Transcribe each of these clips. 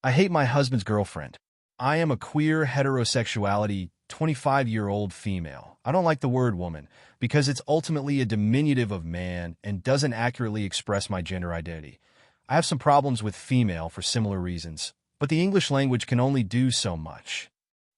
I hate my husband's girlfriend. I am a queer heterosexuality 25-year-old female. I don't like the word woman because it's ultimately a diminutive of man and doesn't accurately express my gender identity. I have some problems with female for similar reasons, but the English language can only do so much.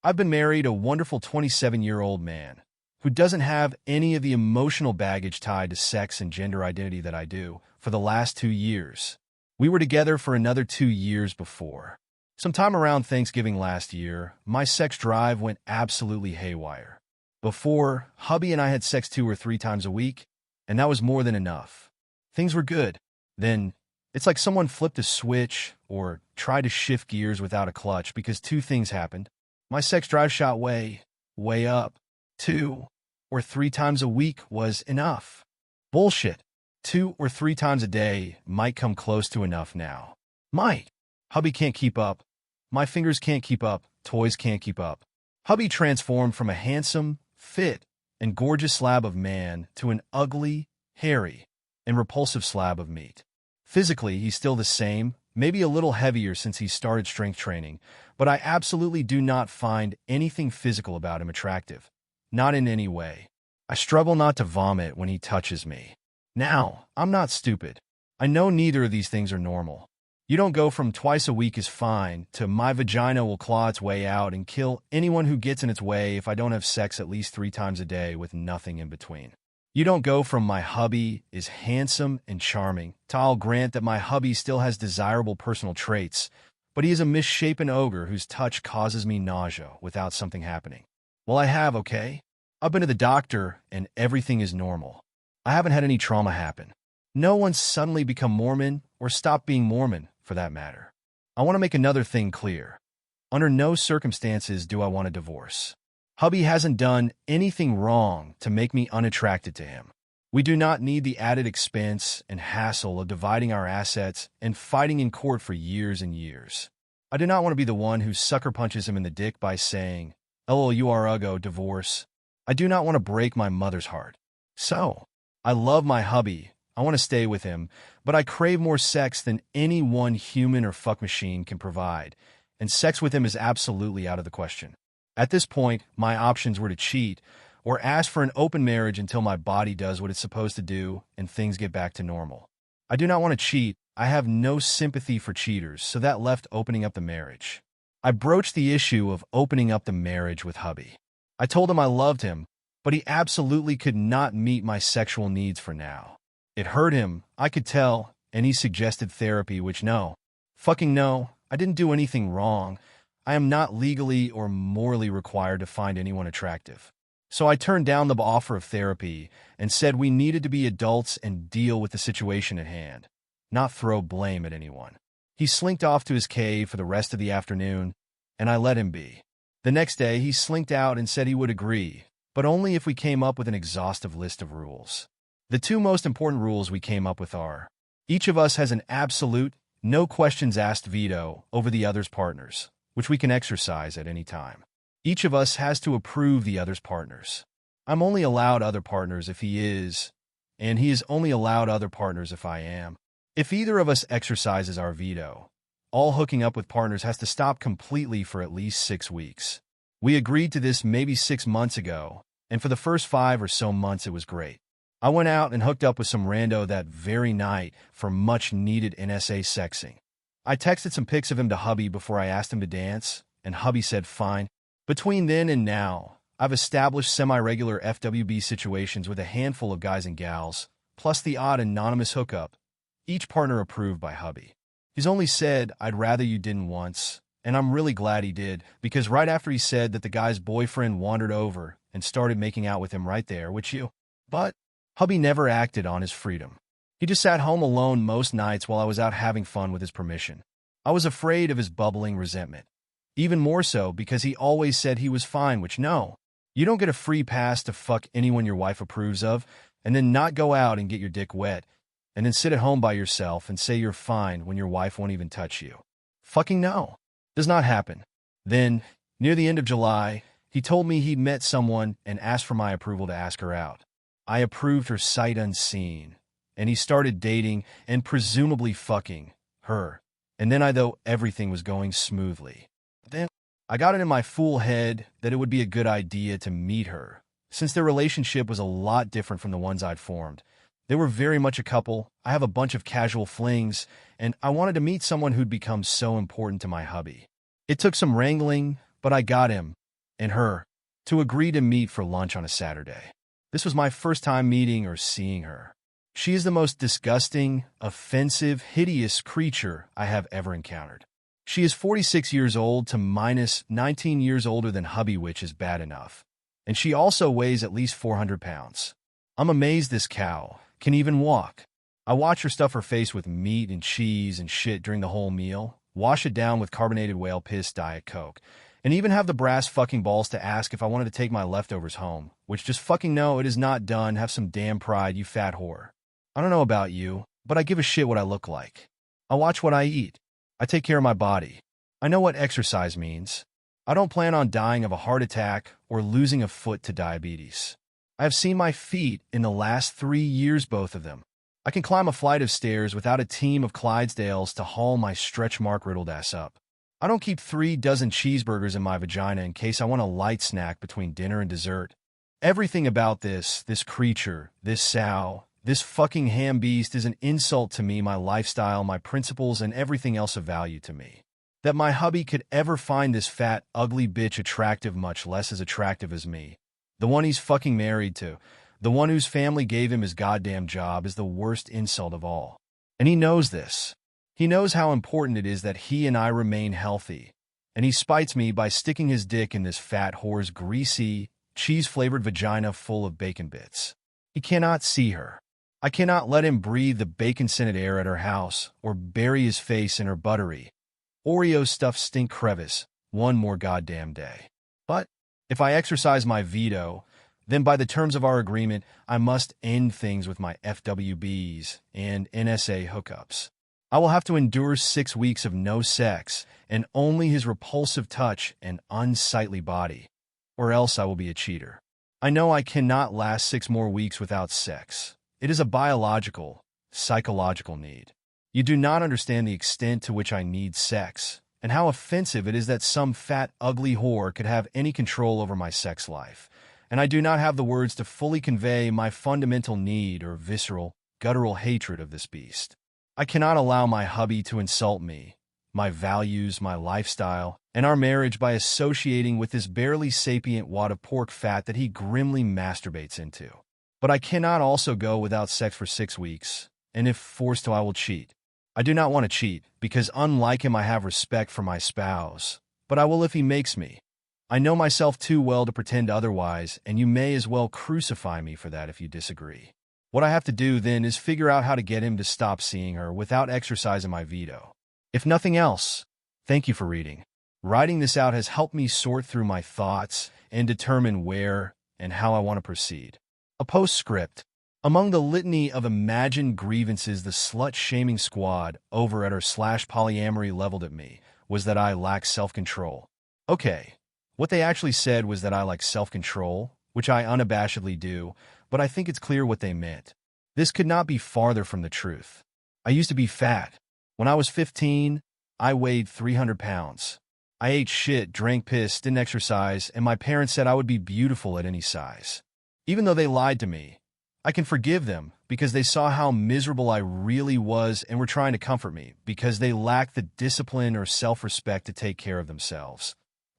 I've been married a wonderful 27-year-old man who doesn't have any of the emotional baggage tied to sex and gender identity that I do for the last 2 years. We were together for another 2 years before. Sometime around Thanksgiving last year, my sex drive went absolutely haywire. Before, hubby and I had sex 2 or 3 times a week, and that was more than enough. Things were good. Then, it's like someone flipped a switch or tried to shift gears without a clutch because 2 things happened. My sex drive shot way up. 2 or 3 times a week was enough. Bullshit. 2 or 3 times a day might come close to enough now. Might. Hubby can't keep up. My fingers can't keep up. Toys can't keep up. Hubby transformed from a handsome, fit, and gorgeous slab of man to an ugly, hairy, and repulsive slab of meat. Physically, he's still the same, maybe a little heavier since he started strength training, but I absolutely do not find anything physical about him attractive. Not in any way. I struggle not to vomit when he touches me. Now, I'm not stupid. I know neither of these things are normal. You don't go from twice a week is fine to my vagina will claw its way out and kill anyone who gets in its way if I don't have sex at least 3 times a day with nothing in between. You don't go from my hubby is handsome and charming to I'll grant that my hubby still has desirable personal traits, but he is a misshapen ogre whose touch causes me nausea without something happening. Well, I have, okay? I've been to the doctor and everything is normal. I haven't had any trauma happen. No one's suddenly become Mormon or stopped being Mormon, for that matter. I want to make another thing clear. Under no circumstances do I want a divorce. Hubby hasn't done anything wrong to make me unattracted to him. We do not need the added expense and hassle of dividing our assets and fighting in court for years and years. I do not want to be the one who sucker punches him in the dick by saying, "LOL, you are uggo, divorce." I do not want to break my mother's heart. So, I love my hubby. I want to stay with him, but I crave more sex than any one human or fuck machine can provide, and sex with him is absolutely out of the question. At this point, my options were to cheat or ask for an open marriage until my body does what it's supposed to do and things get back to normal. I do not want to cheat. I have no sympathy for cheaters, so that left opening up the marriage. I broached the issue of opening up the marriage with hubby. I told him I loved him, but he absolutely could not meet my sexual needs for now. It hurt him, I could tell, and he suggested therapy, which no. Fucking no, I didn't do anything wrong. I am not legally or morally required to find anyone attractive. So I turned down the offer of therapy and said we needed to be adults and deal with the situation at hand, not throw blame at anyone. He slinked off to his cave for the rest of the afternoon, and I let him be. The next day, he slinked out and said he would agree, but only if we came up with an exhaustive list of rules. The 2 most important rules we came up with are, each of us has an absolute, no questions asked veto over the other's partners, which we can exercise at any time. Each of us has to approve the other's partners. I'm only allowed other partners if he is, and he is only allowed other partners if I am. If either of us exercises our veto, all hooking up with partners has to stop completely for at least 6 weeks. We agreed to this maybe 6 months ago, and for the first 5 or so months it was great. I went out and hooked up with some rando that very night for much-needed NSA sexing. I texted some pics of him to hubby before I asked him to dance, and hubby said fine. Between then and now, I've established semi-regular FWB situations with a handful of guys and gals, plus the odd anonymous hookup, each partner approved by hubby. He's only said, "I'd rather you didn't" once, and I'm really glad he did, because right after he said that the guy's boyfriend wandered over and started making out with him right there, but hubby never acted on his freedom. He just sat home alone most nights while I was out having fun with his permission. I was afraid of his bubbling resentment. Even more so because he always said he was fine, which no. You don't get a free pass to fuck anyone your wife approves of, and then not go out and get your dick wet, and then sit at home by yourself and say you're fine when your wife won't even touch you. Fucking no. Does not happen. Then, near the end of July, he told me he'd met someone and asked for my approval to ask her out. I approved her sight unseen, and he started dating and presumably fucking her, And then I thought everything was going smoothly. Then I got it in my fool head that it would be a good idea to meet her, since their relationship was a lot different from the ones I'd formed. They were very much a couple. I have a bunch of casual flings, and I wanted to meet someone who'd become so important to my hubby. It took some wrangling, but I got him, and her, to agree to meet for lunch on a Saturday. This was my first time meeting or seeing her. She is the most disgusting, offensive, hideous creature I have ever encountered. She is 46 years old to minus 19 years older than hubby, which is bad enough. And she also weighs at least 400 pounds. I'm amazed this cow can even walk. I watch her stuff her face with meat and cheese and shit during the whole meal, wash it down with carbonated whale piss Diet Coke, and even have the brass fucking balls to ask if I wanted to take my leftovers home, which just fucking no, it is not done. Have some damn pride, you fat whore. I don't know about you, but I give a shit what I look like. I watch what I eat. I take care of my body. I know what exercise means. I don't plan on dying of a heart attack or losing a foot to diabetes. I have seen my feet in the last 3 years, both of them. I can climb a flight of stairs without a team of Clydesdales to haul my stretch mark riddled ass up. I don't keep 3 dozen cheeseburgers in my vagina in case I want a light snack between dinner and dessert. Everything about this creature, this sow, this fucking ham beast is an insult to me, my lifestyle, my principles, and everything else of value to me. That my hubby could ever find this fat, ugly bitch attractive, much less as attractive as me. The one he's fucking married to, the one whose family gave him his goddamn job, is the worst insult of all. And he knows this. He knows how important it is that he and I remain healthy. And he spites me by sticking his dick in this fat whore's greasy, cheese-flavored vagina full of bacon bits. He cannot see her. I cannot let him breathe the bacon-scented air at her house or bury his face in her buttery, Oreo-stuffed stink crevice one more goddamn day. But if I exercise my veto, then by the terms of our agreement, I must end things with my FWBs and NSA hookups. I will have to endure 6 weeks of no sex and only his repulsive touch and unsightly body, or else I will be a cheater. I know I cannot last 6 more weeks without sex. It is a biological, psychological need. You do not understand the extent to which I need sex, and how offensive it is that some fat, ugly whore could have any control over my sex life, and I do not have the words to fully convey my fundamental need or visceral, guttural hatred of this beast. I cannot allow my hubby to insult me, my values, my lifestyle, and our marriage by associating with this barely sapient wad of pork fat that he grimly masturbates into. But I cannot also go without sex for 6 weeks, and if forced to, I will cheat. I do not want to cheat, because unlike him I have respect for my spouse, but I will if he makes me. I know myself too well to pretend otherwise, and you may as well crucify me for that if you disagree. What I have to do then is figure out how to get him to stop seeing her without exercising my veto. If nothing else, thank you for reading. Writing this out has helped me sort through my thoughts and determine where and how I want to proceed. A postscript. Among the litany of imagined grievances the slut-shaming squad over at her /polyamory leveled at me was that I lack self-control. Okay, what they actually said was that I lack self-control, which I unabashedly do, but I think it's clear what they meant. This could not be farther from the truth. I used to be fat. When I was 15, I weighed 300 pounds. I ate shit, drank piss, didn't exercise, and my parents said I would be beautiful at any size. Even though they lied to me, I can forgive them because they saw how miserable I really was and were trying to comfort me because they lacked the discipline or self-respect to take care of themselves.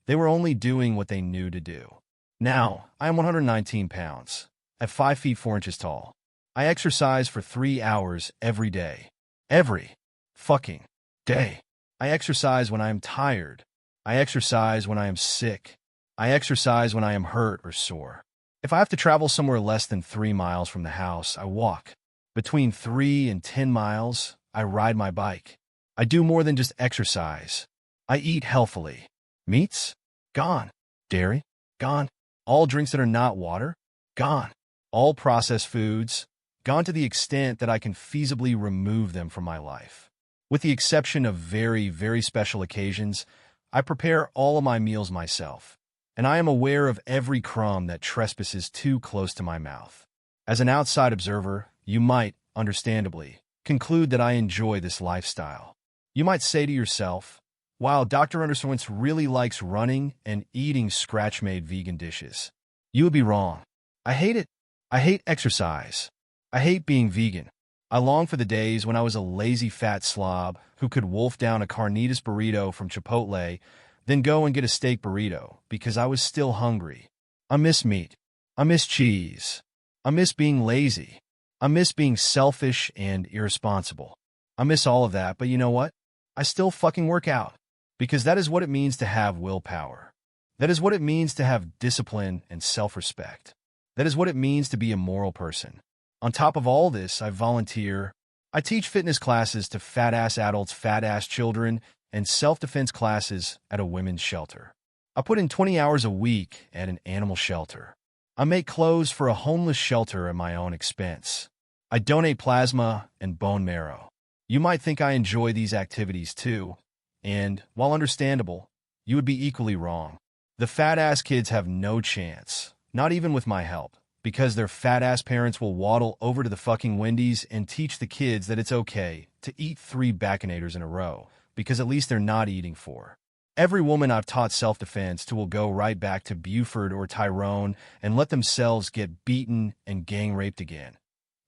They were only doing what they knew to do. Now, I am 119 pounds, at 5 feet 4 inches tall. I exercise for 3 hours every day. Every fucking day. I exercise when I am tired. I exercise when I am sick. I exercise when I am hurt or sore. If I have to travel somewhere less than 3 miles from the house, I walk. Between 3 and 10 miles, I ride my bike. I do more than just exercise. I eat healthily. Meats? Gone. Dairy? Gone. All drinks that are not water? Gone. All processed foods? Gone to the extent that I can feasibly remove them from my life. With the exception of very, very special occasions, I prepare all of my meals myself, and I am aware of every crumb that trespasses too close to my mouth. As an outside observer, you might, understandably, conclude that I enjoy this lifestyle. You might say to yourself, wow, Dr. Underswints really likes running and eating scratch-made vegan dishes. You would be wrong. I hate it. I hate exercise. I hate being vegan. I long for the days when I was a lazy fat slob who could wolf down a carnitas burrito from Chipotle, then go and get a steak burrito because I was still hungry. I miss meat. I miss cheese. I miss being lazy. I miss being selfish and irresponsible. I miss all of that, but you know what? I still fucking work out. Because that is what it means to have willpower. That is what it means to have discipline and self-respect. That is what it means to be a moral person. On top of all this, I volunteer. I teach fitness classes to fat-ass adults, fat-ass children, and self-defense classes at a women's shelter. I put in 20 hours a week at an animal shelter. I make clothes for a homeless shelter at my own expense. I donate plasma and bone marrow. You might think I enjoy these activities too, and, while understandable, you would be equally wrong. The fat-ass kids have no chance, not even with my help, because their fat-ass parents will waddle over to the fucking Wendy's and teach the kids that it's okay to eat 3 Baconators in a row, because at least they're not eating 4. Every woman I've taught self-defense to will go right back to Buford or Tyrone and let themselves get beaten and gang-raped again.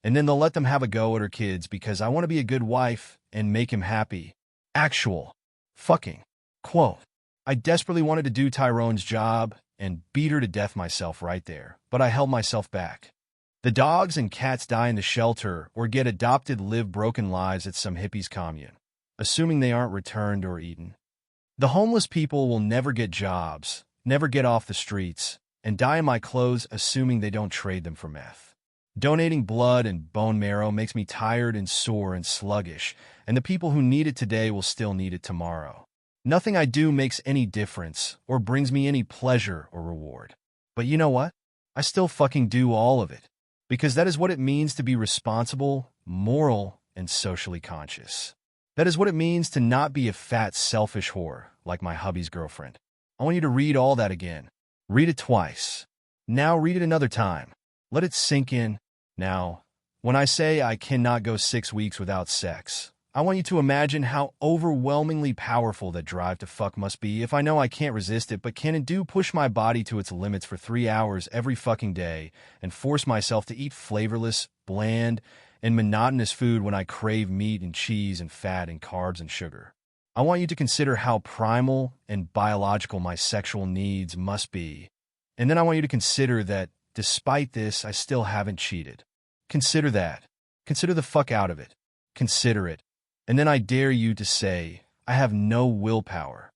And then they'll let them have a go at her kids because I want to be a good wife and make him happy. Actual. Fucking. Quote. I desperately wanted to do Tyrone's job and beat her to death myself right there, but I held myself back. The dogs and cats die in the shelter or get adopted, live broken lives at some hippie's commune, assuming they aren't returned or eaten. The homeless people will never get jobs, never get off the streets, and die in my clothes assuming they don't trade them for meth. Donating blood and bone marrow makes me tired and sore and sluggish, and the people who need it today will still need it tomorrow. Nothing I do makes any difference or brings me any pleasure or reward. But you know what? I still fucking do all of it. Because that is what it means to be responsible, moral, and socially conscious. That is what it means to not be a fat, selfish whore like my hubby's girlfriend. I want you to read all that again. Read it twice. Now read it another time. Let it sink in. Now, when I say I cannot go 6 weeks without sex, I want you to imagine how overwhelmingly powerful that drive to fuck must be if I know I can't resist it but can and do push my body to its limits for 3 hours every fucking day and force myself to eat flavorless, bland, and monotonous food when I crave meat and cheese and fat and carbs and sugar. I want you to consider how primal and biological my sexual needs must be. And then I want you to consider that, despite this, I still haven't cheated. Consider that. Consider the fuck out of it. Consider it. And then I dare you to say, I have no willpower.